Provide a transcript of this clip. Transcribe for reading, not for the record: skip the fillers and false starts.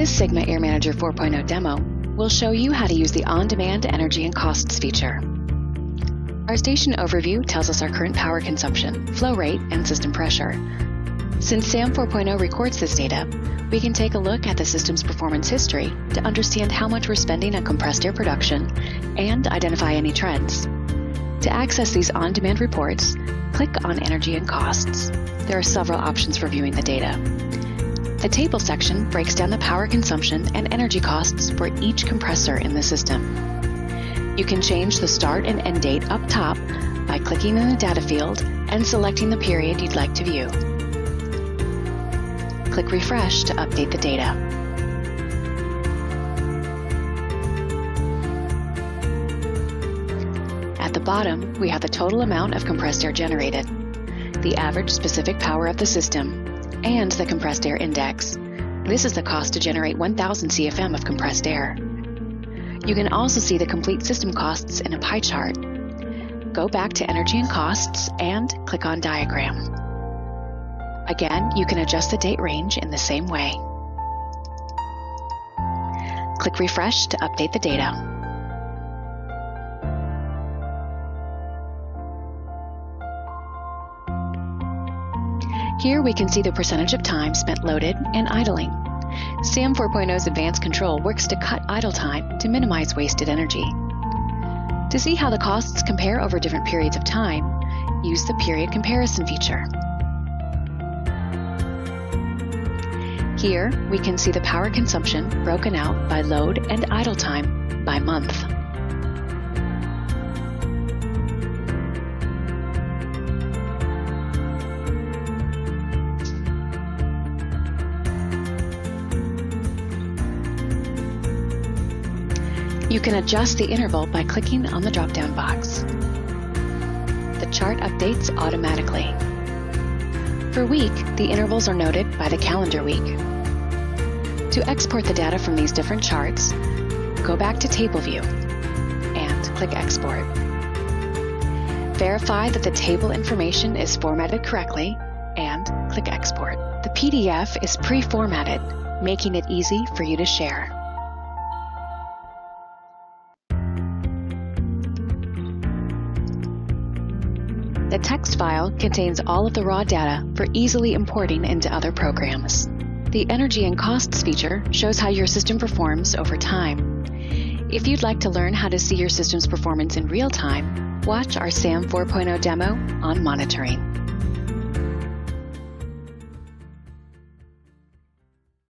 This Sigma Air Manager 4.0 demo will show you how to use the on-demand energy and costs feature. Our station overview tells us our current power consumption, flow rate, and system pressure. Since SAM 4.0 records this data, we can take a look at the system's performance history to understand how much we're spending on compressed air production and identify any trends. To access these on-demand reports, click on Energy and Costs. There are several options for viewing the data. The table section breaks down the power consumption and energy costs for each compressor in the system. You can change the start and end date up top by clicking in the data field and selecting the period you'd like to view. Click Refresh to update the data. At the bottom, we have the total amount of compressed air generated, the average specific power of the system, and the compressed air index. This is the cost to generate 1,000 CFM of compressed air. You can also see the complete system costs in a pie chart. Go back to Energy and Costs and click on Diagram. Again, you can adjust the date range in the same way. Click Refresh to update the data. Here we can see the percentage of time spent loaded and idling. SAM 4.0's advanced control works to cut idle time to minimize wasted energy. To see how the costs compare over different periods of time, use the period comparison feature. Here, we can see the power consumption broken out by load and idle time by month. You can adjust the interval by clicking on the drop-down box. The chart updates automatically. For week, the intervals are noted by the calendar week. To export the data from these different charts, go back to Table View and click Export. Verify that the table information is formatted correctly and click Export. The PDF is pre-formatted, making it easy for you to share. The text file contains all of the raw data for easily importing into other programs. The Energy and Costs feature shows how your system performs over time. If you'd like to learn how to see your system's performance in real time, watch our SAM 4.0 demo on monitoring.